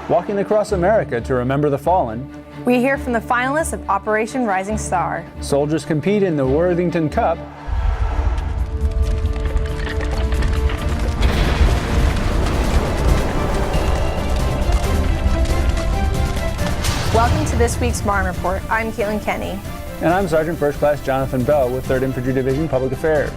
walking across America to remember the fallen. We hear from the finalists of Operation Rising Star. Soldiers compete in the Worthington Cup. Welcome to this week's Marne Report. I'm Caitlin Kenny. And I'm Sergeant First Class Jonathan Bell with 3rd Infantry Division Public Affairs.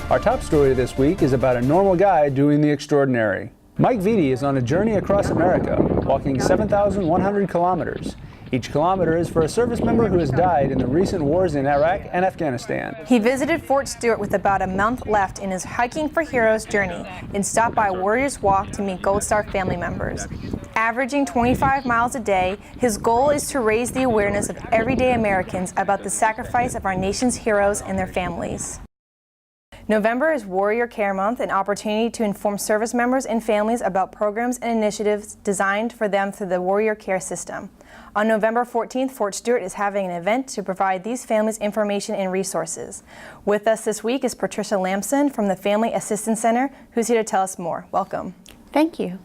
Our top story this week is about a normal guy doing the extraordinary. Mike Vitti is on a journey across America, walking 7,100 kilometers. Each kilometer is for a service member who has died in the recent wars in Iraq and Afghanistan. He visited Fort Stewart with about a month left in his Hiking for Heroes journey and stopped by Warriors Walk to meet Gold Star family members. Averaging 25 miles a day, his goal is to raise the awareness of everyday Americans about the sacrifice of our nation's heroes and their families. November is Warrior Care Month, an opportunity to inform service members and families about programs and initiatives designed for them through the Warrior Care system. On November 14th, Fort Stewart is having an event to provide these families information and resources. With us this week is Patricia Lamson from the Family Assistance Center, who's here to tell us more. Welcome. Thank you.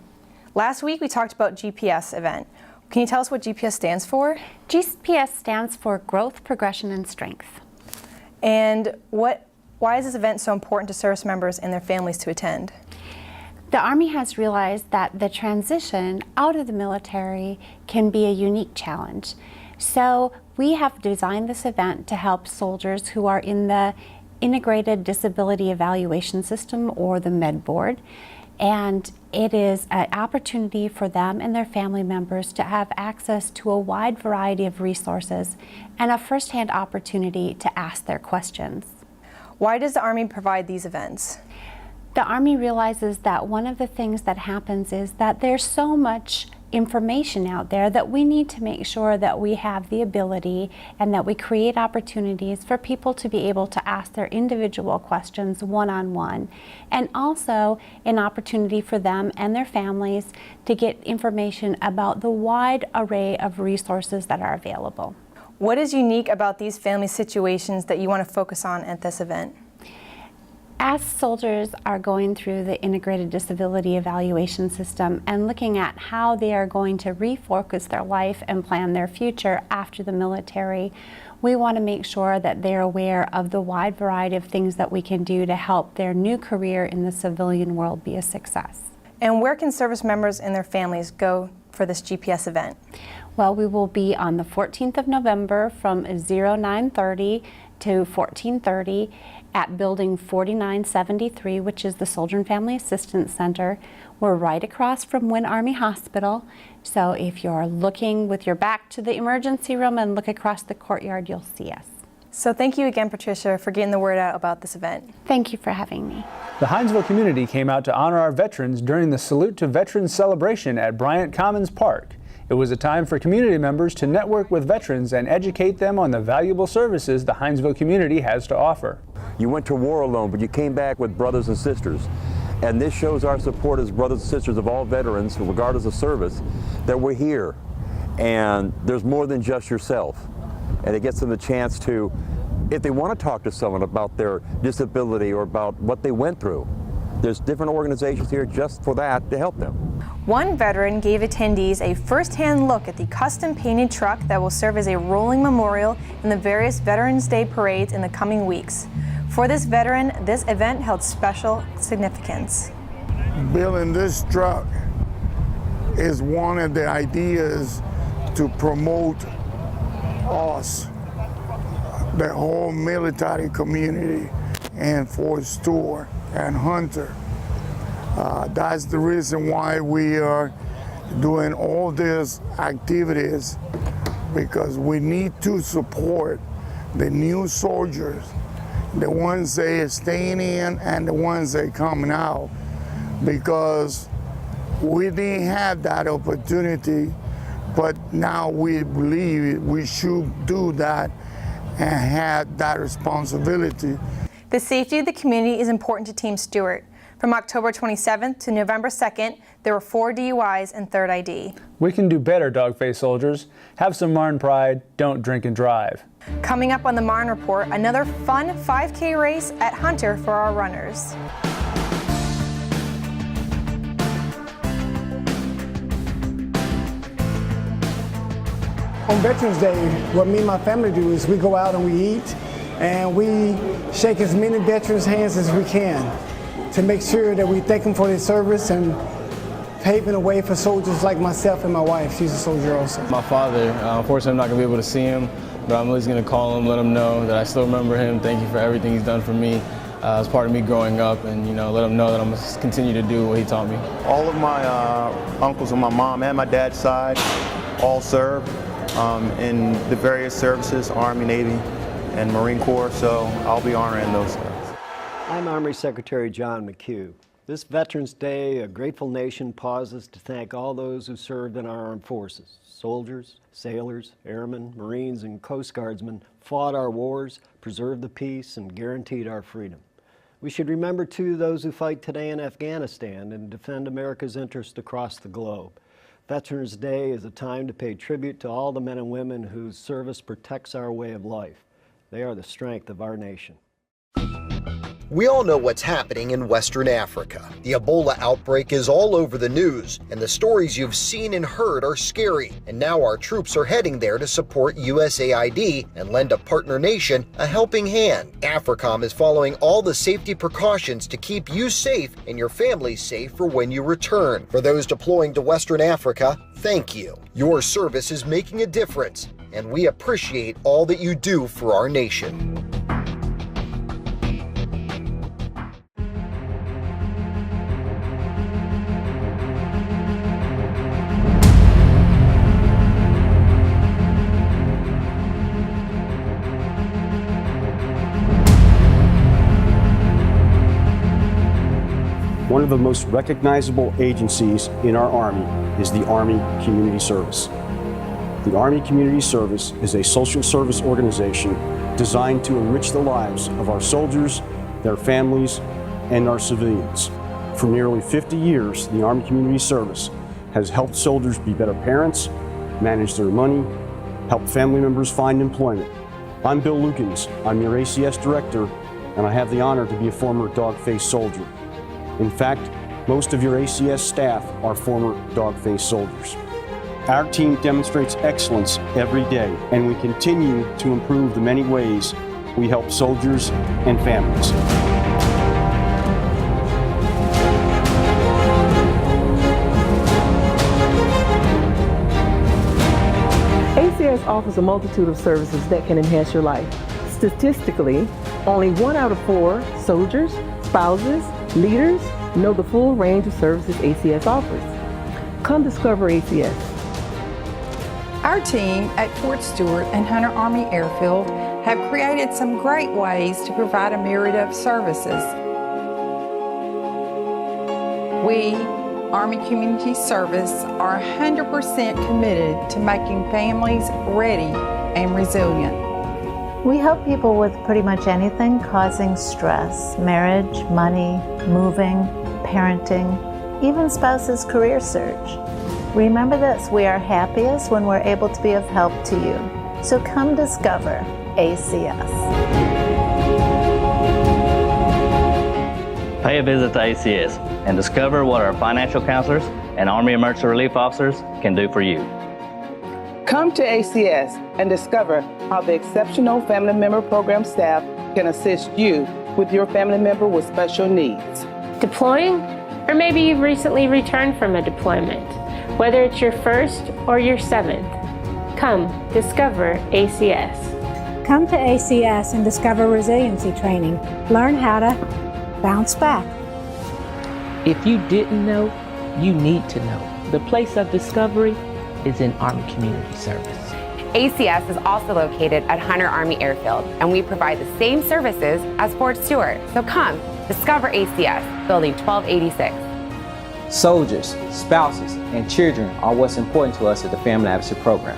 Last week we talked about GPS event. Can you tell us what GPS stands for? GPS stands for Growth, Progression, and Strength. And why is this event so important to service members and their families to attend? The Army has realized that the transition out of the military can be a unique challenge. So we have designed this event to help soldiers who are in the Integrated Disability Evaluation System, or the Med Board. And it is an opportunity for them and their family members to have access to a wide variety of resources and a first-hand opportunity to ask their questions. Why does the Army provide these events? The Army realizes that one of the things that happens is that there's so much information out there that we need to make sure that we have the ability and that we create opportunities for people to be able to ask their individual questions one-on-one, and also an opportunity for them and their families to get information about the wide array of resources that are available. What is unique about these family situations that you want to focus on at this event? As soldiers are going through the Integrated Disability Evaluation System and looking at how they are going to refocus their life and plan their future after the military, we want to make sure that they're aware of the wide variety of things that we can do to help their new career in the civilian world be a success. And where can service members and their families go for this GPS event? Well, we will be on the 14th of November from 09:30 to 14:30 at Building 4973, which is the Soldier and Family Assistance Center. We're right across from Wynn Army Hospital. So if you're looking with your back to the emergency room and look across the courtyard, you'll see us. So thank you again, Patricia, for getting the word out about this event. Thank you for having me. The Hinesville community came out to honor our veterans during the Salute to Veterans celebration at Bryant Commons Park. It was a time for community members to network with veterans and educate them on the valuable services the Hinesville community has to offer. You went to war alone, but you came back with brothers and sisters. And this shows our support as brothers and sisters of all veterans, regardless of service, that we're here. And there's more than just yourself. And it gets them the chance to, if they want to talk to someone about their disability or about what they went through, there's different organizations here just for that to help them. One veteran gave attendees a first-hand look at the custom-painted truck that will serve as a rolling memorial in the various Veterans Day parades in the coming weeks. For this veteran, this event held special significance. Building this truck is one of the ideas to promote us, the whole military community, and Fort Stewart and Hunter. That's the reason why we are doing all these activities, because we need to support the new soldiers, the ones that are staying in and the ones that are coming out, because we didn't have that opportunity, but now we believe we should do that and have that responsibility. The safety of the community is important to Team Stewart. From October 27th to November 2nd, there were 4 DUIs and third ID. We can do better, Dogface soldiers. Have some Marne pride, don't drink and drive. Coming up on the Marne Report, another fun 5K race at Hunter for our runners. On Veterans Day, what me and my family do is we go out and we eat, and we shake as many veterans' hands as we can to make sure that we thank them for their service and paving the way for soldiers like myself and my wife. She's a soldier also. My father, unfortunately I'm not going to be able to see him, but I'm at least going to call him, let him know that I still remember him. Thank you for everything he's done for me as part of me growing up, and let him know that I'm going to continue to do what he taught me. All of my uncles on my mom and my dad's side all served in the various services, Army, Navy, and Marine Corps, so I'll be honoring those services. I'm Army Secretary John McHugh. This Veterans Day, a grateful nation pauses to thank all those who served in our armed forces. Soldiers, sailors, airmen, Marines, and Coast Guardsmen fought our wars, preserved the peace, and guaranteed our freedom. We should remember, too, those who fight today in Afghanistan and defend America's interest across the globe. Veterans Day is a time to pay tribute to all the men and women whose service protects our way of life. They are the strength of our nation. We all know what's happening in Western Africa. The Ebola outbreak is all over the news, and the stories you've seen and heard are scary. And now our troops are heading there to support USAID and lend a partner nation a helping hand. AFRICOM is following all the safety precautions to keep you safe and your family safe for when you return. For those deploying to Western Africa, thank you. Your service is making a difference, and we appreciate all that you do for our nation. One of the most recognizable agencies in our Army is the Army Community Service. The Army Community Service is a social service organization designed to enrich the lives of our soldiers, their families, and our civilians. For nearly 50 years, the Army Community Service has helped soldiers be better parents, manage their money, help family members find employment. I'm Bill Lukens. I'm your ACS Director, and I have the honor to be a former dog-faced soldier. In fact, most of your ACS staff are former dog-faced soldiers. Our team demonstrates excellence every day, and we continue to improve the many ways we help soldiers and families. ACS offers a multitude of services that can enhance your life. Statistically, only 1 out of 4 soldiers, spouses, leaders know the full range of services ACS offers. Come discover ACS. Our team at Fort Stewart and Hunter Army Airfield have created some great ways to provide a myriad of services. We, Army Community Service, are 100% committed to making families ready and resilient. We help people with pretty much anything causing stress: marriage, money, moving, parenting, even spouse's career search. Remember this, we are happiest when we're able to be of help to you. So come discover ACS. Pay a visit to ACS and discover what our financial counselors and Army Emergency Relief Officers can do for you. Come to ACS and discover how the exceptional Family Member Program staff can assist you with your family member with special needs. Deploying? Or maybe you've recently returned from a deployment, whether it's your first or your 7th. Come discover ACS. Come to ACS and discover resiliency training. Learn how to bounce back. If you didn't know, you need to know. The place of discovery is in Army Community Service. ACS is also located at Hunter Army Airfield, and we provide the same services as Fort Stewart. So come, discover ACS, Building 1286. Soldiers, spouses, and children are what's important to us at the Family Advocacy Program.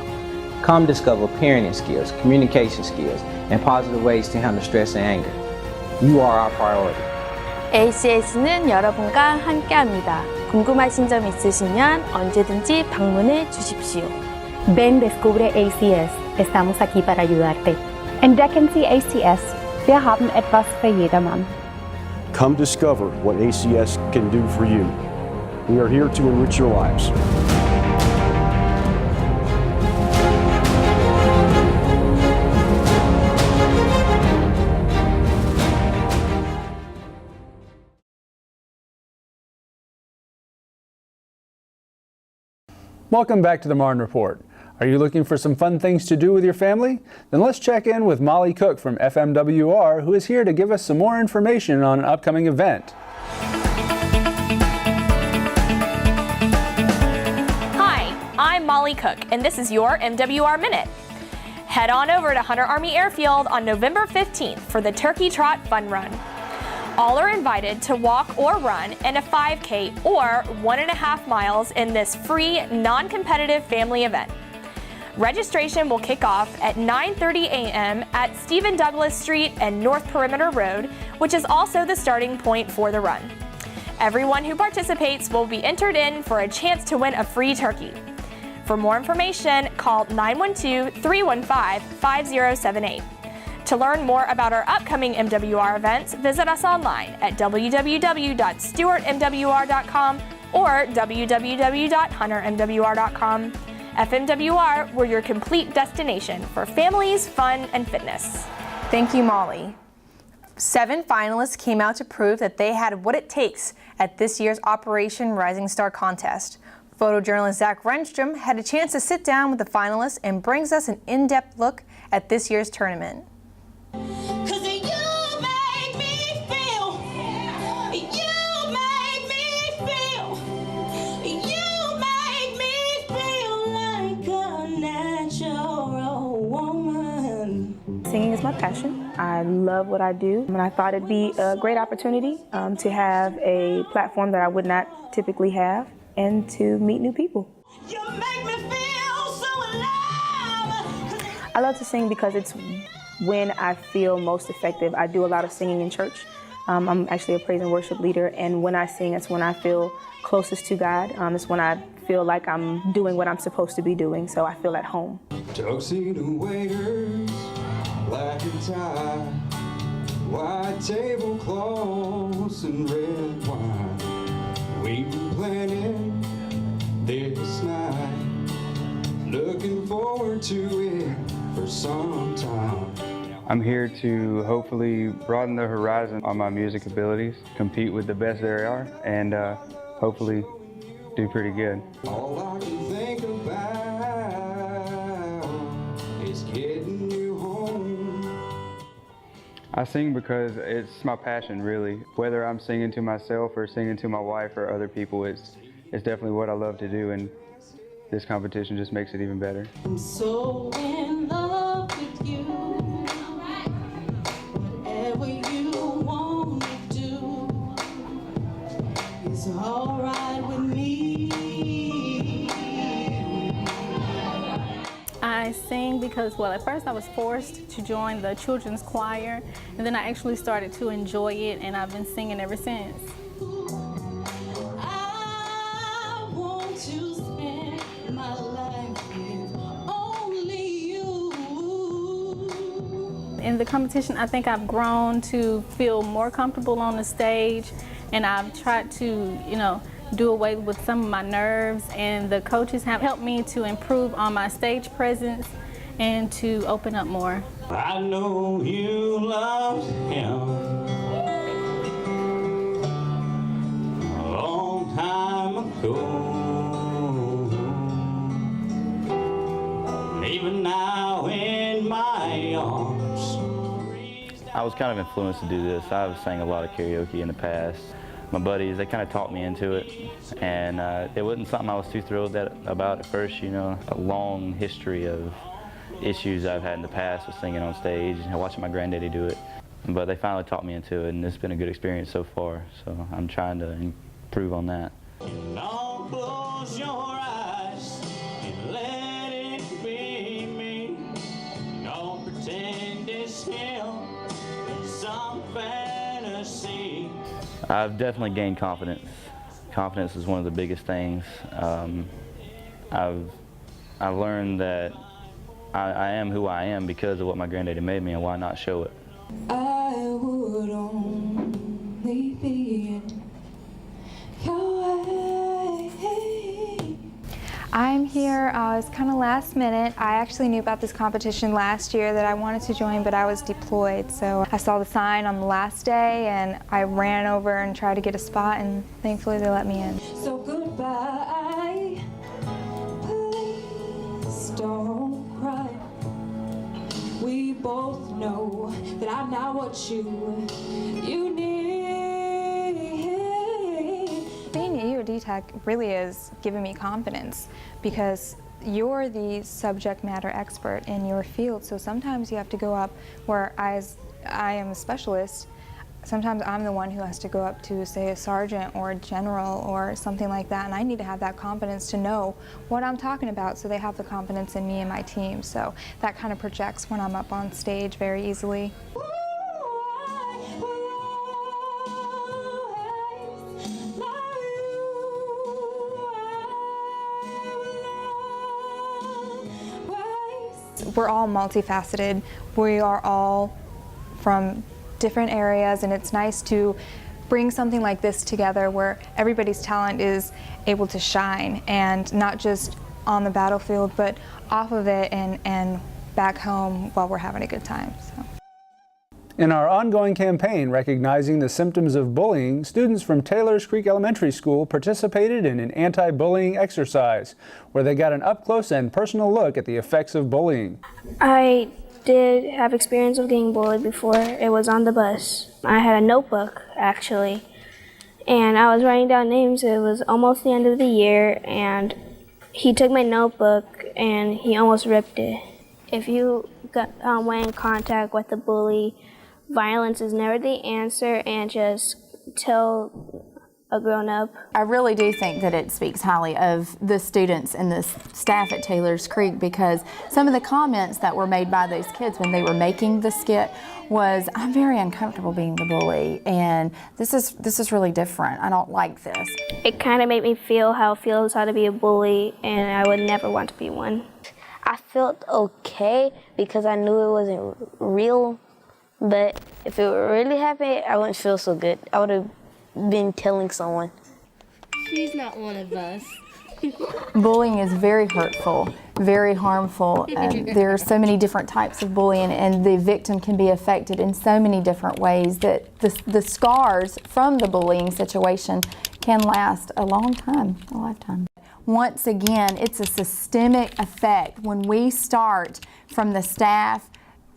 Come discover parenting skills, communication skills, and positive ways to handle stress and anger. You are our priority. ACS는 여러분과 함께합니다. 궁금하신 점 있으시면 언제든지 방문해 주십시오. Ven, descubre ACS. Estamos aquí para ayudarte. Entdecken Sie ACS. Wir haben etwas für jedermann. Come discover what ACS can do for you. We are here to enrich your lives. Welcome back to the Marne Report. Are you looking for some fun things to do with your family? Then let's check in with Molly Cook from FMWR, who is here to give us some more information on an upcoming event. Hi, I'm Molly Cook, and this is your MWR Minute. Head on over to Hunter Army Airfield on November 15th for the Turkey Trot Fun Run. All are invited to walk or run in a 5K or 1.5 miles in this free, non-competitive family event. Registration will kick off at 9:30 a.m. at Stephen Douglas Street and North Perimeter Road, which is also the starting point for the run. Everyone who participates will be entered in for a chance to win a free turkey. For more information, call 912-315-5078. To learn more about our upcoming MWR events, visit us online at www.stewartmwr.com or www.huntermwr.com. FMWR, we're your complete destination for families, fun, and fitness. Thank you, Molly. 7 finalists came out to prove that they had what it takes at this year's Operation Rising Star contest. Photojournalist Zach Renstrom had a chance to sit down with the finalists and brings us an in-depth look at this year's tournament. Singing is my passion. I love what I do, and I thought it'd be a great opportunity to have a platform that I would not typically have and to meet new people. I love to sing because it's when I feel most effective. I do a lot of singing in church. I'm actually a praise and worship leader, and when I sing, it's when I feel closest to God. It's when I feel like I'm doing what I'm supposed to be doing, so I feel at home. Tuxedo waiters, black and tie, white tablecloths and red wine. We were planning this night, looking forward to it for some time. I'm here to hopefully broaden the horizon on my music abilities, compete with the best there are, and hopefully do pretty good. All I can think about is getting you home. I sing because it's my passion, really. Whether I'm singing to myself or singing to my wife or other people, it's definitely what I love to do, and this competition just makes it even better. I'm so in love with you. Whatever you want to do is all right with me. I sing because, well, at first I was forced to join the children's choir, and then I actually started to enjoy it, and I've been singing ever since. I want to spend my life with only you. In the competition, I think I've grown to feel more comfortable on the stage, and I've tried to, do away with some of my nerves, and the coaches have helped me to improve on my stage presence and to open up more. I know you loved him a long time ago, and even now in my arms. I was kind of influenced to do this. I've sang a lot of karaoke in the past. My buddies, they kind of talked me into it, and it wasn't something I was too thrilled about at first. A long history of issues I've had in the past with singing on stage and watching my granddaddy do it. But they finally taught me into it, and it's been a good experience so far, so I'm trying to improve on that. Now close your eyes and let it be me. Don't pretend it's him, some fantasy. I've definitely gained confidence. Confidence is one of the biggest things. I've learned that I am who I am because of what my granddaddy made me, and why not show it? I would only be in your way. I'm here, it's kind of last minute. I actually knew about this competition last year that I wanted to join, but I was deployed. So I saw the sign on the last day and I ran over and tried to get a spot, and thankfully they let me in. So goodbye, without you, you need. Being at UAD Tech really is giving me confidence because you're the subject matter expert in your field, so sometimes you have to go up where I am a specialist. Sometimes I'm the one who has to go up to, say, a sergeant or a general or something like that, and I need to have that confidence to know what I'm talking about, so they have the confidence in me and my team. So that kind of projects when I'm up on stage very easily. We're all multifaceted. We are all from different areas, and it's nice to bring something like this together where everybody's talent is able to shine, and not just on the battlefield, but off of it and back home while we're having a good time. So. In our ongoing campaign recognizing the symptoms of bullying, students from Taylors Creek Elementary School participated in an anti-bullying exercise where they got an up-close and personal look at the effects of bullying. I did have experience of getting bullied before. It was on the bus. I had a notebook, actually, and I was writing down names. It was almost the end of the year, and he took my notebook and he almost ripped it. If you went in contact with a bully, violence is never the answer, and just tell a grown-up. I really do think that it speaks highly of the students and the staff at Taylors Creek, because some of the comments that were made by those kids when they were making the skit was, I'm very uncomfortable being the bully, and this is really different. I don't like this. It kind of made me feel how it feels how to be a bully, and I would never want to be one. I felt okay because I knew it wasn't real, but if it really happened, I wouldn't feel so good. I would have been telling someone. She's not one of us. Bullying is very hurtful, very harmful. There are so many different types of bullying, and the victim can be affected in so many different ways that the scars from the bullying situation can last a long time, a lifetime. Once again, it's a systemic effect. When we start from the staff,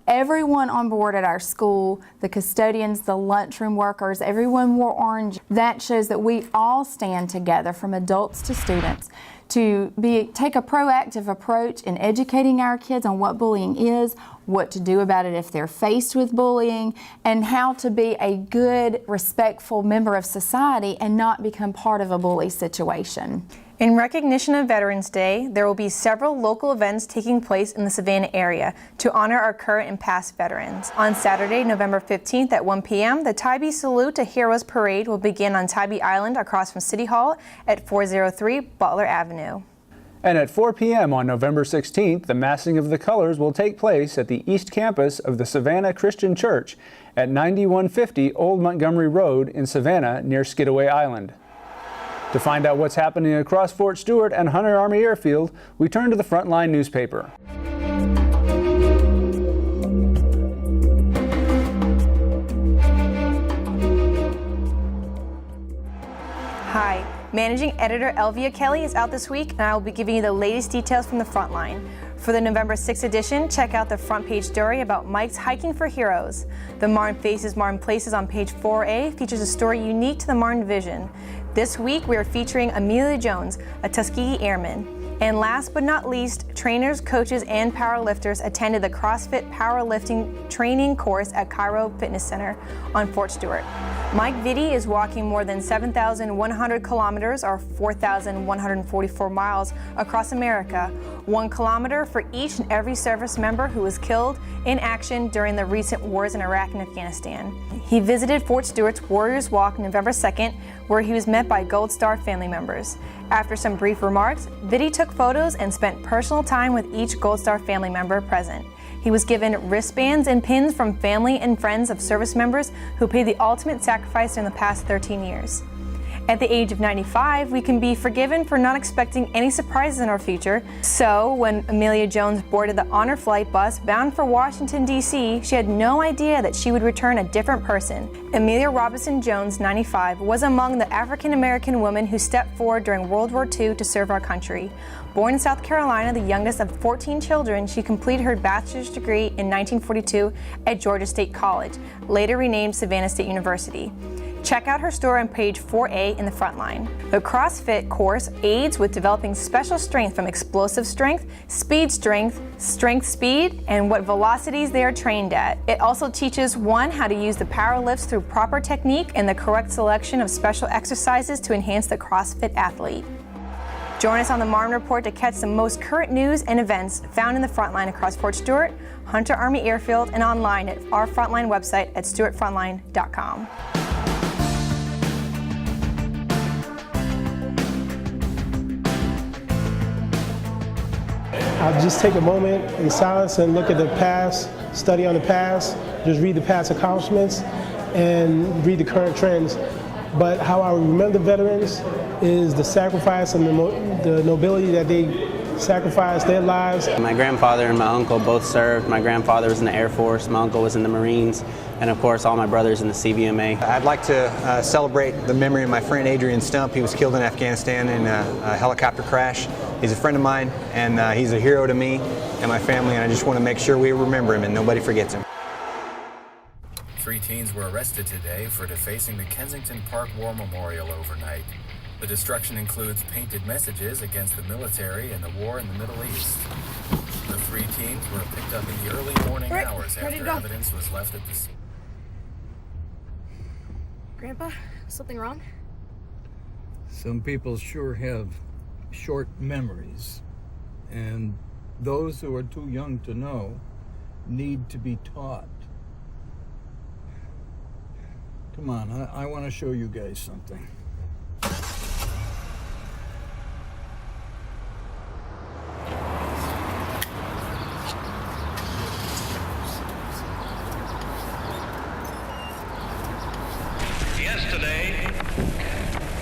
everyone on board at our school, the custodians, the lunchroom workers, everyone wore orange. That shows that we all stand together, from adults to students, to take a proactive approach in educating our kids on what bullying is, what to do about it if they're faced with bullying, and how to be a good, respectful member of society and not become part of a bully situation. In recognition of Veterans Day, there will be several local events taking place in the Savannah area to honor our current and past veterans. On Saturday, November 15th at 1 p.m., the Tybee Salute to Heroes Parade will begin on Tybee Island across from City Hall at 403 Butler Avenue. And at 4 p.m. on November 16th, the massing of the colors will take place at the East Campus of the Savannah Christian Church at 9150 Old Montgomery Road in Savannah near Skidaway Island. To find out what's happening across Fort Stewart and Hunter Army Airfield, we turn to the Frontline newspaper. Hi, Managing Editor Elvia Kelly is out this week, and I will be giving you the latest details from the Frontline. For the November 6th edition, check out the front page story about Mike's Hiking for Heroes. The Marne Faces, Marne Places on page 4A features a story unique to the Marne Division. This week, we are featuring Amelia Jones, a Tuskegee Airman. And last but not least, trainers, coaches, and powerlifters attended the CrossFit powerlifting training course at Cairo Fitness Center on Fort Stewart. Mike Vitti is walking more than 7,100 kilometers or 4,144 miles across America, 1 kilometer for each and every service member who was killed in action during the recent wars in Iraq and Afghanistan. He visited Fort Stewart's Warriors Walk November 2nd, where he was met by Gold Star family members. After some brief remarks, Vitti took photos and spent personal time with each Gold Star family member present. He was given wristbands and pins from family and friends of service members who paid the ultimate sacrifice in the past 13 years. At the age of 95, we can be forgiven for not expecting any surprises in our future. So, when Amelia Jones boarded the Honor Flight bus bound for Washington, D.C., she had no idea that she would return a different person. Amelia Robinson Jones, 95, was among the African-American women who stepped forward during World War II to serve our country. Born in South Carolina, the youngest of 14 children, she completed her bachelor's degree in 1942 at Georgia State College, later renamed Savannah State University. Check out her story on page 4A in the front line. The CrossFit course aids with developing special strength from explosive strength, strength speed, and what velocities they are trained at. It also teaches one how to use the power lifts through proper technique and the correct selection of special exercises to enhance the CrossFit athlete. Join us on the Marne Report to catch the most current news and events found in the Frontline across Fort Stewart, Hunter Army Airfield, and online at our Frontline website at stewartfrontline.com. I'll just take a moment in silence and look at the past, study on the past, just read the past accomplishments and read the current trends. But how I remember veterans is the sacrifice and the nobility that they sacrificed their lives. My grandfather and my uncle both served. My grandfather was in the Air Force, my uncle was in the Marines, and of course all my brothers in the CVMA. I'd like to celebrate the memory of my friend Adrian Stump. He was killed in Afghanistan in a helicopter crash. He's a friend of mine, and he's a hero to me and my family, and I just want to make sure we remember him and nobody forgets him. 3 teens were arrested today for defacing the Kensington Park War Memorial overnight. The destruction includes painted messages against the military and the war in the Middle East. The 3 teens were picked up in the early morning hours after evidence was left at the scene. Grandpa, something wrong? Some people sure have short memories, and those who are too young to know need to be taught. Come on, I want to show you guys something. Yesterday,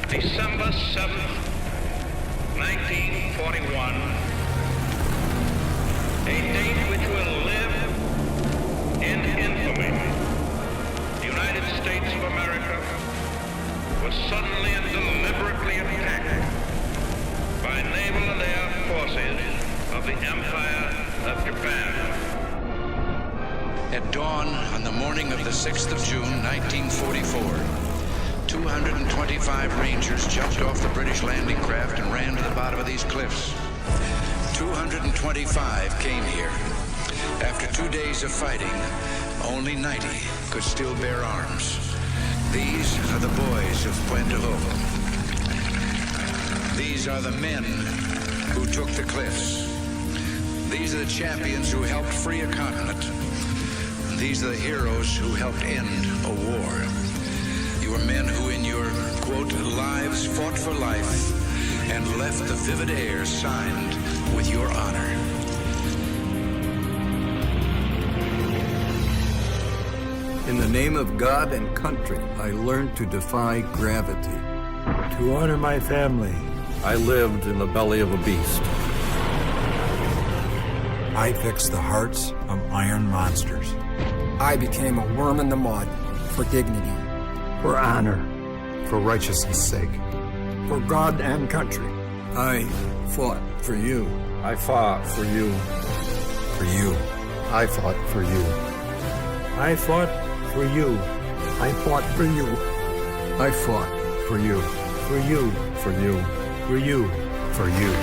December 7th, 1941, a date which will live in infamy. The United States of America was suddenly and deliberately attacked by naval and air forces of the Empire of Japan. At dawn on the morning of the 6th of June, 1944, 225 Rangers jumped off the British landing craft and ran to the bottom of these cliffs. 225 came here. After 2 days of fighting, only 90 could still bear arms. These are the boys of Puente Hope. These are the men who took the cliffs. These are the champions who helped free a continent. These are the heroes who helped end a war. You are men who in your, quote, lives fought for life and left the vivid air signed with your honor. In the name of God and country, I learned to defy gravity. To honor my family, I lived in the belly of a beast. I fixed the hearts of iron monsters. I became a worm in the mud for dignity. For honor. For righteousness' sake. For God and country. I fought for you. I fought for you. For you. I fought for you. I fought for you. I fought for you. I fought for you. For you. For you. For you. For you.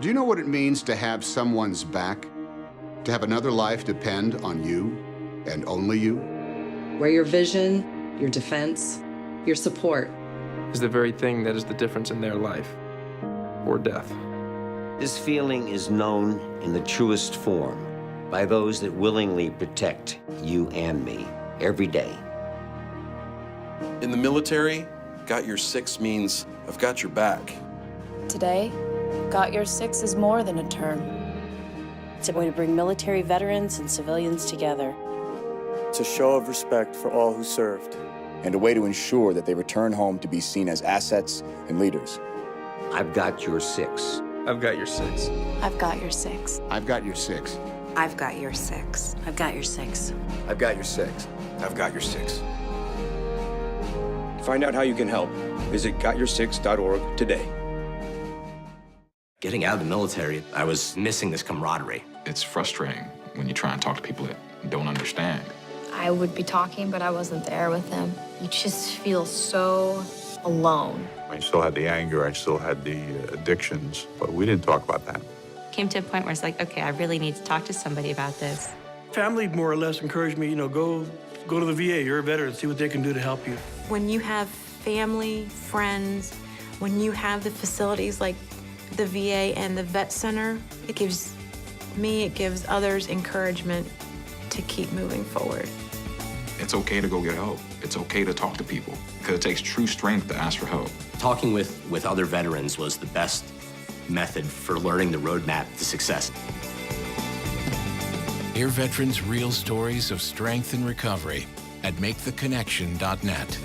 Do you know what it means to have someone's back? To have another life depend on you and only you? Where your vision, your defense, your support is the very thing that is the difference in their life or death. This feeling is known in the truest form by those that willingly protect you and me every day. In the military, got your six means I've got your back. Today, got your six is more than a term. It's a way to bring military veterans and civilians together. It's a show of respect for all who served. And a way to ensure that they return home to be seen as assets and leaders. I've got your six. I've got your six. I've got your six. I've got your six. I've got your six. I've got your six. I've got your six. I've got your six. To find out how you can help, visit gotyoursix.org today. Getting out of the military, I was missing this camaraderie. It's frustrating when you try and talk to people that don't understand. I would be talking, but I wasn't there with them. You just feel so alone. I still had the anger, I still had the addictions, but we didn't talk about that. Came to a point where it's like, okay, I really need to talk to somebody about this. Family more or less encouraged me, go to the VA, you're a veteran, see what they can do to help you. When you have family, friends, when you have the facilities like the VA and the Vet Center, it gives me, it gives others encouragement to keep moving forward. It's okay to go get help. It's okay to talk to people, because it takes true strength to ask for help. Talking with other veterans was the best method for learning the roadmap to success. Hear veterans' real stories of strength and recovery at maketheconnection.net.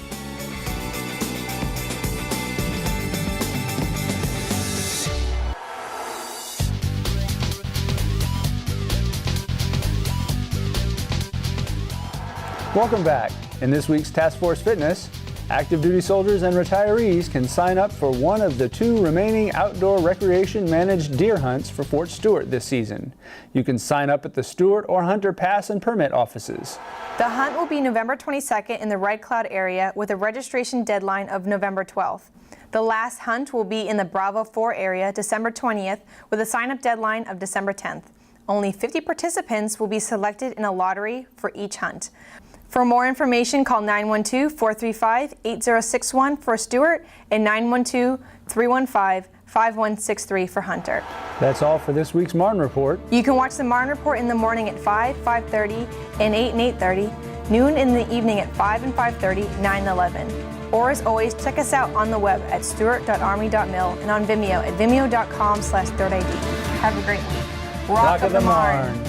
Welcome back. In this week's Task Force Fitness, active duty soldiers and retirees can sign up for one of the 2 remaining outdoor recreation managed deer hunts for Fort Stewart this season. You can sign up at the Stewart or Hunter Pass and Permit offices. The hunt will be November 22nd in the Red Cloud area with a registration deadline of November 12th. The last hunt will be in the Bravo 4 area December 20th with a sign-up deadline of December 10th. Only 50 participants will be selected in a lottery for each hunt. For more information, call 912-435-8061 for Stewart and 912-315-5163 for Hunter. That's all for this week's Marne Report. You can watch the Marne Report in the morning at 5, 5:30, and 8 and 8:30, noon in the evening at 5 and 5:30, 9 and 11. Or as always, check us out on the web at stewart.army.mil and on Vimeo at vimeo.com/thirdid. Have a great week. Rock of the Marne.